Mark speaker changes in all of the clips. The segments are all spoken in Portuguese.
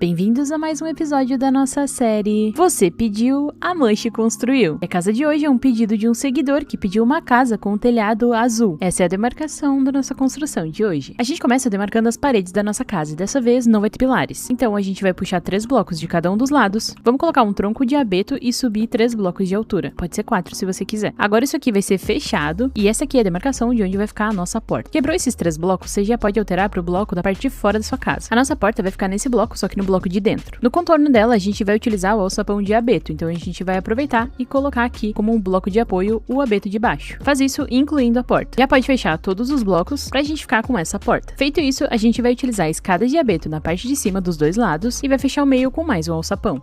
Speaker 1: Bem-vindos a mais um episódio da nossa série Você Pediu, a Manche Construiu. A casa de hoje é um pedido de um seguidor que pediu uma casa com um telhado azul. Essa é a demarcação da nossa construção de hoje. A gente começa demarcando as paredes da nossa casa e dessa vez não vai ter pilares. Então a gente vai puxar 3 blocos de cada um dos lados. Vamos colocar um tronco de abeto e subir 3 blocos de altura. Pode ser 4 se você quiser. Agora isso aqui vai ser fechado e essa aqui é a demarcação de onde vai ficar a nossa porta. Quebrou esses 3 blocos, você já pode alterar para o bloco da parte de fora da sua casa. A nossa porta vai ficar nesse bloco, só que no bloco de dentro. No contorno dela, a gente vai utilizar o alçapão de abeto, então a gente vai aproveitar e colocar aqui como um bloco de apoio o abeto de baixo. Faz isso incluindo a porta. Já pode fechar todos os blocos pra gente ficar com essa porta. Feito isso, a gente vai utilizar escadas de abeto na parte de cima dos dois lados e vai fechar o meio com mais um alçapão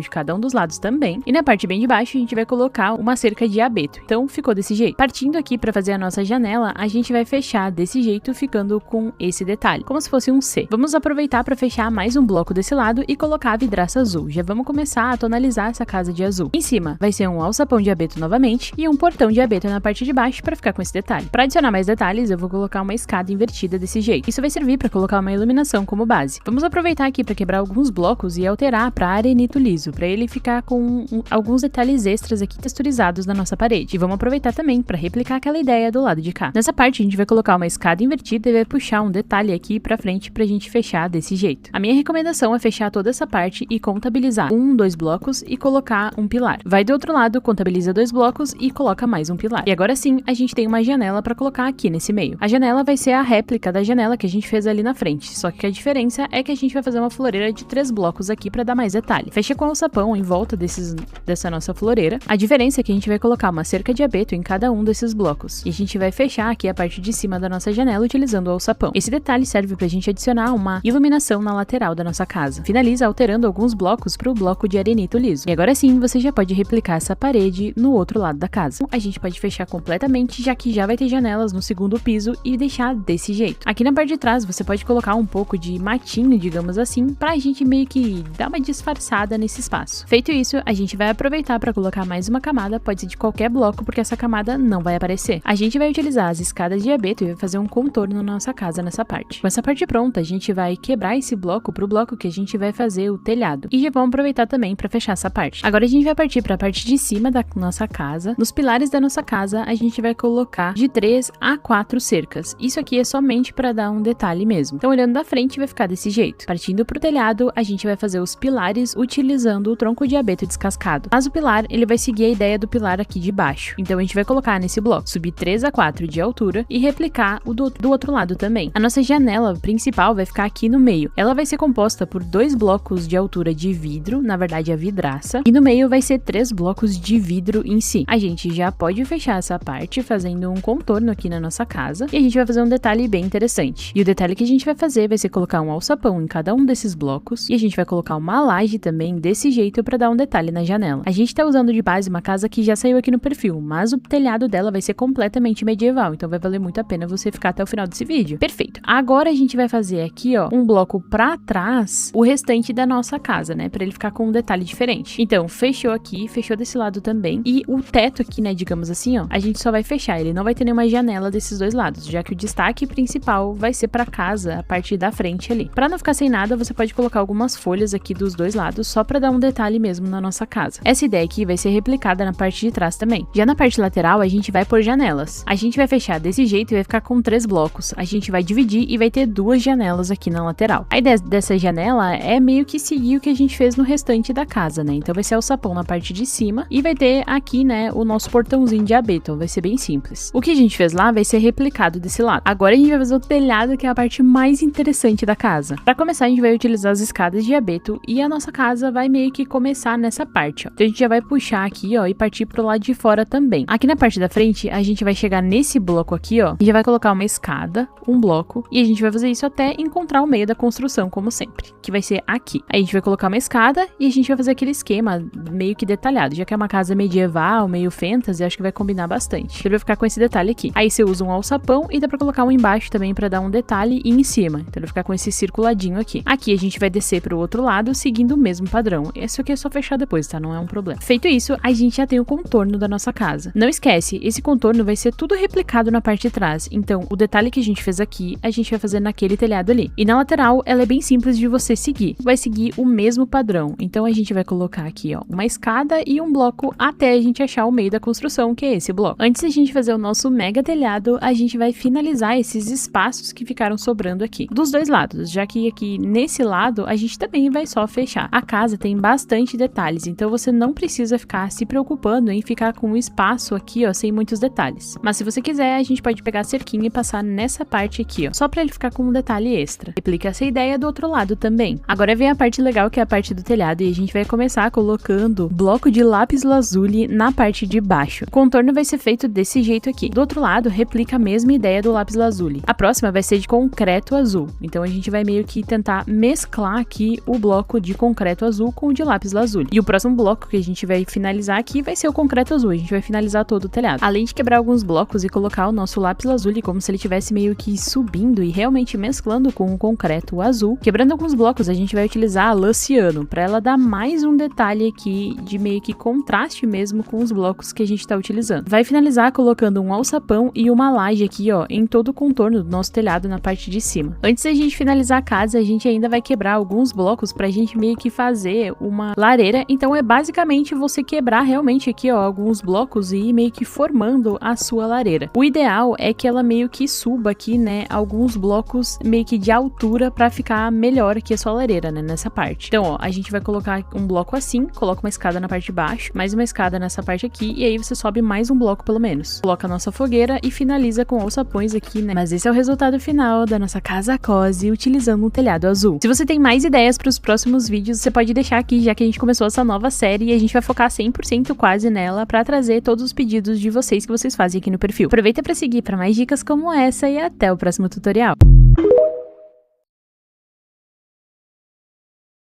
Speaker 1: de cada um dos lados também. E na parte bem de baixo, a gente vai colocar uma cerca de abeto. Então ficou desse jeito. Partindo aqui pra fazer a nossa janela, a gente vai fechar desse jeito, ficando com esse detalhe, como se fosse um C. Vamos aproveitar para fechar mais um bloco desse lado e colocar a vidraça azul. Já vamos começar a tonalizar essa casa de azul. Em cima vai ser um alçapão de abeto novamente e um portão de abeto na parte de baixo para ficar com esse detalhe. Para adicionar mais detalhes, eu vou colocar uma escada invertida desse jeito. Isso vai servir para colocar uma iluminação como base. Vamos aproveitar aqui para quebrar alguns blocos e alterar para arenito liso, para ele ficar com alguns detalhes extras aqui texturizados na nossa parede. E vamos aproveitar também para replicar aquela ideia do lado de cá. Nessa parte a gente vai colocar uma escada invertida e vai puxar um detalhe aqui para frente pra gente fechar desse jeito. A minha recomendação é fechar toda essa parte e contabilizar 2 blocos e colocar um pilar. Vai do outro lado, contabiliza 2 blocos e coloca mais um pilar. E agora sim, a gente tem uma janela para colocar aqui nesse meio. A janela vai ser a réplica da janela que a gente fez ali na frente, só que a diferença é que a gente vai fazer uma floreira de 3 blocos aqui para dar mais detalhe. Fecha com o alçapão em volta dessa nossa floreira. A diferença é que a gente vai colocar uma cerca de abeto em cada um desses blocos. E a gente vai fechar aqui a parte de cima da nossa janela utilizando o alçapão. Esse detalhe serve pra gente adicionar uma iluminação na lateral da nossa casa. Finaliza alterando alguns blocos para o bloco de arenito liso. E agora sim, você já pode replicar essa parede no outro lado da casa. A gente pode fechar completamente, já que já vai ter janelas no segundo piso e deixar desse jeito. Aqui na parte de trás, você pode colocar um pouco de matinho, digamos assim, pra gente meio que dar uma disfarçada nesse espaço. Feito isso, a gente vai aproveitar para colocar mais uma camada, pode ser de qualquer bloco, porque essa camada não vai aparecer. A gente vai utilizar as escadas de abeto e vai fazer um contorno na nossa casa nessa parte. Com essa parte pronta, a gente vai quebrar esse bloco pro bloco que a gente vai fazer o telhado. E já vamos aproveitar também para fechar essa parte. Agora a gente vai partir para a parte de cima da nossa casa. Nos pilares da nossa casa, a gente vai colocar de 3 a 4 cercas. Isso aqui é somente para dar um detalhe mesmo. Então, olhando da frente, vai ficar desse jeito. Partindo pro telhado, a gente vai fazer os pilares utilizando o tronco de abeto descascado. Mas o pilar, ele vai seguir a ideia do pilar aqui de baixo. Então, a gente vai colocar nesse bloco, subir 3 a 4 de altura e replicar o do outro lado também. A nossa janela principal vai ficar aqui no meio. Ela vai ser composta por 2 blocos de altura de vidro, na verdade a vidraça, e no meio vai ser 3 blocos de vidro em si. A gente já pode fechar essa parte fazendo um contorno aqui na nossa casa e a gente vai fazer um detalhe bem interessante. E o detalhe que a gente vai fazer vai ser colocar um alçapão em cada um desses blocos e a gente vai colocar uma laje também desse jeito para dar um detalhe na janela. A gente tá usando de base uma casa que já saiu aqui no perfil, mas o telhado dela vai ser completamente medieval, então vai valer muito a pena você ficar até o final desse vídeo. Perfeito. Agora a gente vai fazer aqui, ó, um bloco pra trás, o restante da nossa casa, né, pra ele ficar com um detalhe diferente. Então, fechou aqui, fechou desse lado também, e o teto aqui, né, digamos assim, ó, a gente só vai fechar, ele não vai ter nenhuma janela desses dois lados, já que o destaque principal vai ser pra casa, a parte da frente ali. Pra não ficar sem nada, você pode colocar algumas folhas aqui dos dois lados, só pra dar um detalhe mesmo na nossa casa. Essa ideia aqui vai ser replicada na parte de trás também. Já na parte lateral, a gente vai pôr janelas. A gente vai fechar desse jeito e vai ficar com 3 blocos. A gente vai dividir e vai ter 2 janelas aqui na lateral. A ideia dessa janela é meio que seguir o que a gente fez no restante da casa, né? Então vai ser o sapão na parte de cima e vai ter aqui, né, o nosso portãozinho de abeto. Vai ser bem simples. O que a gente fez lá vai ser replicado desse lado. Agora a gente vai fazer o telhado, que é a parte mais interessante da casa. Para começar, a gente vai utilizar as escadas de abeto e a nossa casa vai meio que começar nessa parte, ó. Então a gente já vai puxar aqui, ó, e partir pro lado de fora também. Aqui na parte da frente, a gente vai chegar nesse bloco aqui, ó, e já vai colocar uma escada, um bloco, e a gente vai fazer isso até encontrar o meio da construção, como sempre, que vai ser aqui. Aí a gente vai colocar uma escada e a gente vai fazer aquele esquema meio que detalhado, já que é uma casa medieval, meio fantasy, acho que vai combinar bastante. Ele vai ficar com esse detalhe aqui. Aí você usa um alçapão e dá pra colocar um embaixo também pra dar um detalhe e em cima. Então ele vai ficar com esse circuladinho aqui. Aqui a gente vai descer pro outro lado seguindo o mesmo padrão. Esse aqui é só fechar depois, tá? Não é um problema. Feito isso, a gente já tem o contorno da nossa casa. Não esquece, esse contorno vai ser tudo replicado na parte de trás. Então o detalhe que a gente fez aqui, a gente vai fazer naquele telhado ali. E na lateral, ela é bem simples de você você seguir. Vai seguir o mesmo padrão. Então a gente vai colocar aqui, ó, uma escada e um bloco até a gente achar o meio da construção, que é esse bloco. Antes de a gente fazer o nosso mega telhado, a gente vai finalizar esses espaços que ficaram sobrando aqui, dos dois lados, já que aqui nesse lado a gente também vai só fechar. A casa tem bastante detalhes, então você não precisa ficar se preocupando em ficar com um espaço aqui, ó, sem muitos detalhes. Mas se você quiser, a gente pode pegar a cerquinha e passar nessa parte aqui, ó, só pra ele ficar com um detalhe extra. Replica essa ideia do outro lado também. Agora vem a parte legal, que é a parte do telhado, e a gente vai começar colocando bloco de lápis lazuli na parte de baixo. O contorno vai ser feito desse jeito aqui. Do outro lado, replica a mesma ideia do lápis lazuli. A próxima vai ser de concreto azul. Então a gente vai meio que tentar mesclar aqui o bloco de concreto azul com o de lápis lazuli. E o próximo bloco que a gente vai finalizar aqui vai ser o concreto azul. A gente vai finalizar todo o telhado. Além de quebrar alguns blocos e colocar o nosso lápis lazuli como se ele estivesse meio que subindo e realmente mesclando com o concreto azul, quebrando alguns blocos, a gente vai utilizar a lã ciano para ela dar mais um detalhe aqui de meio que contraste mesmo com os blocos que a gente está utilizando. Vai finalizar colocando um alçapão e uma laje aqui, ó, em todo o contorno do nosso telhado na parte de cima. Antes da gente finalizar a casa, a gente ainda vai quebrar alguns blocos pra gente meio que fazer uma lareira. Então é basicamente você quebrar realmente aqui, ó, alguns blocos e ir meio que formando a sua lareira. O ideal é que ela meio que suba aqui, né, alguns blocos meio que de altura pra ficar melhor aqui a sua lareira, né, nessa parte. Então, ó, a gente vai colocar um bloco assim, coloca uma escada na parte de baixo, mais uma escada nessa parte aqui, e aí você sobe mais um bloco pelo menos. Coloca a nossa fogueira e finaliza com alçapões aqui, né? Mas esse é o resultado final da nossa casa cozy utilizando um telhado azul. Se você tem mais ideias para os próximos vídeos, você pode deixar aqui, já que a gente começou essa nova série e a gente vai focar 100% quase nela para trazer todos os pedidos de vocês que vocês fazem aqui no perfil. Aproveita para seguir para mais dicas como essa e até o próximo tutorial.